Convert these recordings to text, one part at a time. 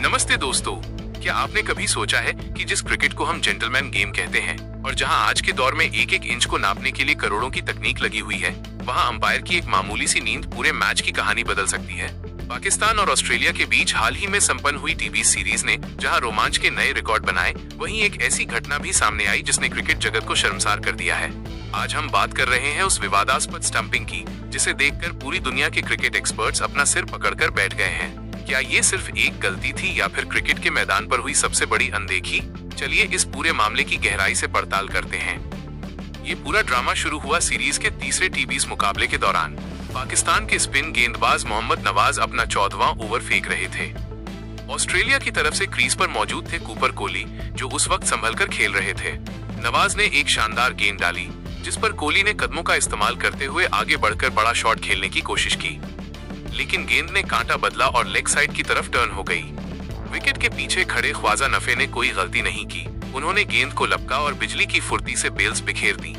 नमस्ते दोस्तों, क्या आपने कभी सोचा है कि जिस क्रिकेट को हम जेंटलमैन गेम कहते हैं और जहां आज के दौर में एक एक इंच को नापने के लिए करोड़ों की तकनीक लगी हुई है, वहां अंपायर की एक मामूली सी नींद पूरे मैच की कहानी बदल सकती है। पाकिस्तान और ऑस्ट्रेलिया के बीच हाल ही में संपन्न हुई टीवी सीरीज ने जहां रोमांच के नए रिकॉर्ड बनाए, वहीं एक ऐसी घटना भी सामने आई जिसने क्रिकेट जगत को शर्मसार कर दिया है। आज हम बात कर रहे हैं उस विवादास्पद स्टंपिंग की, जिसे देखकर पूरी दुनिया के क्रिकेट एक्सपर्ट्स अपना सिर पकड़कर बैठ गए हैं। क्या ये सिर्फ एक गलती थी या फिर क्रिकेट के मैदान पर हुई सबसे बड़ी अनदेखी? चलिए इस पूरे मामले की गहराई से पड़ताल करते हैं। ये पूरा ड्रामा शुरू हुआ सीरीज के तीसरे टी20 मुकाबले के दौरान। पाकिस्तान के स्पिन गेंदबाज मोहम्मद नवाज अपना 14वां ओवर फेंक रहे थे। ऑस्ट्रेलिया की तरफ से क्रीज पर मौजूद थे कूपर कोहली, जो उस वक्त संभलकर खेल रहे थे। नवाज ने एक शानदार गेंद डाली, जिस पर कोहली ने कदमों का इस्तेमाल करते हुए आगे बढ़कर बड़ा शॉट खेलने की कोशिश की, लेकिन गेंद ने कांटा बदला और लेग साइड की तरफ टर्न हो गई। विकेट के पीछे खड़े ख्वाजा नफे ने कोई गलती नहीं की। उन्होंने गेंद को लपका और बिजली की फुर्ती से बेल्स बिखेर दी।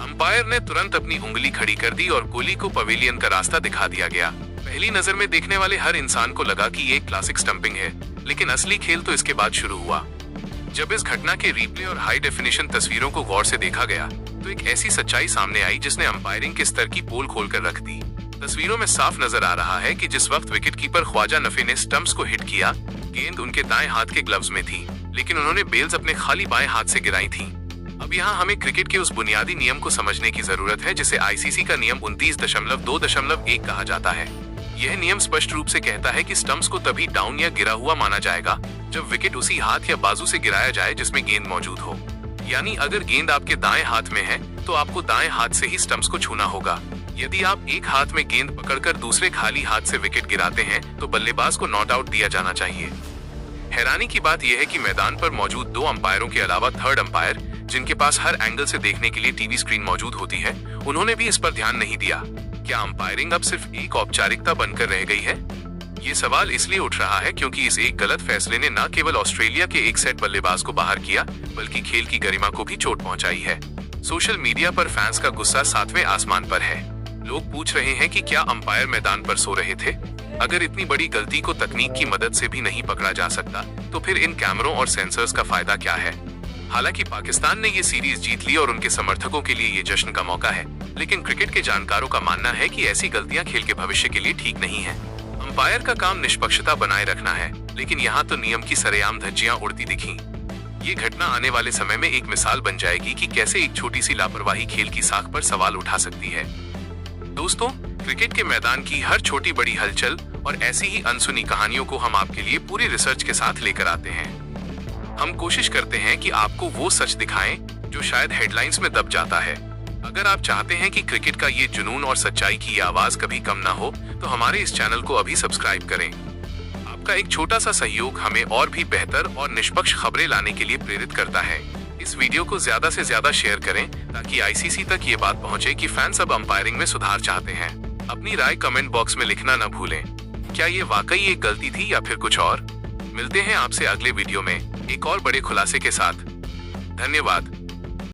अंपायर ने तुरंत अपनी उंगली खड़ी कर दी और कोहली को पवेलियन का रास्ता दिखा दिया गया। पहली नजर में देखने वाले हर इंसान को लगा कि ये एक क्लासिक स्टंपिंग है, लेकिन असली खेल तो इसके बाद शुरू हुआ। जब इस घटना के रिप्ले और हाई डेफिनेशन तस्वीरों को गौर से देखा गया, तो एक ऐसी सच्चाई सामने आई जिसने अंपायरिंग के स्तर की पोल खोलकर रख दी। तस्वीरों में साफ नजर आ रहा है कि जिस वक्त विकेटकीपर ख्वाजा नफे ने स्टंप्स को हिट किया, गेंद उनके दाएं हाथ के ग्लव्स में थी, लेकिन उन्होंने बेल्स अपने खाली बाएं हाथ से गिराई थी। अब यहाँ हमें क्रिकेट के उस बुनियादी नियम को समझने की जरूरत है जिसे आईसीसी का नियम 29.2.1 कहा जाता है। यह नियम स्पष्ट रूप से कहता है कि स्टंप्स को तभी डाउन या गिरा हुआ माना जाएगा जब विकेट उसी हाथ या बाजू से गिराया जाए जिसमें गेंद मौजूद हो। यानी अगर गेंद आपके दाएं हाथ में है तो आपको दाएं हाथ से ही स्टंप्स को छूना होगा। यदि आप एक हाथ में गेंद पकड़कर दूसरे खाली हाथ से विकेट गिराते हैं तो बल्लेबाज को नॉट आउट दिया जाना चाहिए। हैरानी की बात यह है कि मैदान पर मौजूद दो अंपायरों के अलावा थर्ड अंपायर, जिनके पास हर एंगल से देखने के लिए टीवी स्क्रीन मौजूद होती है, उन्होंने भी इस पर ध्यान नहीं दिया। क्या अंपायरिंग अब सिर्फ एक औपचारिकता बनकर रह गई है? ये सवाल इसलिए उठ रहा है क्योंकि इस एक गलत फैसले ने न केवल ऑस्ट्रेलिया के एक सेट बल्लेबाज को बाहर किया, बल्कि खेल की गरिमा को भी चोट पहुंचाई है। सोशल मीडिया पर फैंस का गुस्सा 7वें आसमान पर है। लोग पूछ रहे हैं कि क्या अंपायर मैदान पर सो रहे थे? अगर इतनी बड़ी गलती को तकनीक की मदद से भी नहीं पकड़ा जा सकता, तो फिर इन कैमरों और सेंसर्स का फायदा क्या है? हालांकि पाकिस्तान ने ये सीरीज जीत ली और उनके समर्थकों के लिए ये जश्न का मौका है, लेकिन क्रिकेट के जानकारों का मानना है कि ऐसी गलतियां खेल के भविष्य के लिए ठीक नहीं है। अंपायर का काम निष्पक्षता बनाए रखना है, लेकिन यहाँ तो नियम की सरेआम धज्जियां उड़ती दिखी। ये घटना आने वाले समय में एक मिसाल बन जाएगी कि कैसे एक छोटी सी लापरवाही खेल की साख पर सवाल उठा सकती है। दोस्तों, क्रिकेट के मैदान की हर छोटी बड़ी हलचल और ऐसी ही अनसुनी कहानियों को हम आपके लिए पूरी रिसर्च के साथ लेकर आते हैं। हम कोशिश करते हैं कि आपको वो सच दिखाएं जो शायद हेडलाइंस में दब जाता है। अगर आप चाहते हैं कि क्रिकेट का ये जुनून और सच्चाई की आवाज कभी कम ना हो, तो हमारे इस चैनल को अभी सब्सक्राइब करें। आपका एक छोटा सा सहयोग हमें और भी बेहतर और निष्पक्ष खबरें लाने के लिए प्रेरित करता है। इस वीडियो को ज्यादा से ज्यादा शेयर करें ताकि आईसीसी तक ये बात पहुंचे कि फैंस अब अंपायरिंग में सुधार चाहते हैं। अपनी राय कमेंट बॉक्स में लिखना न भूलें। क्या ये वाकई एक गलती थी या फिर कुछ और? मिलते हैं आपसे अगले वीडियो में एक और बड़े खुलासे के साथ। धन्यवाद।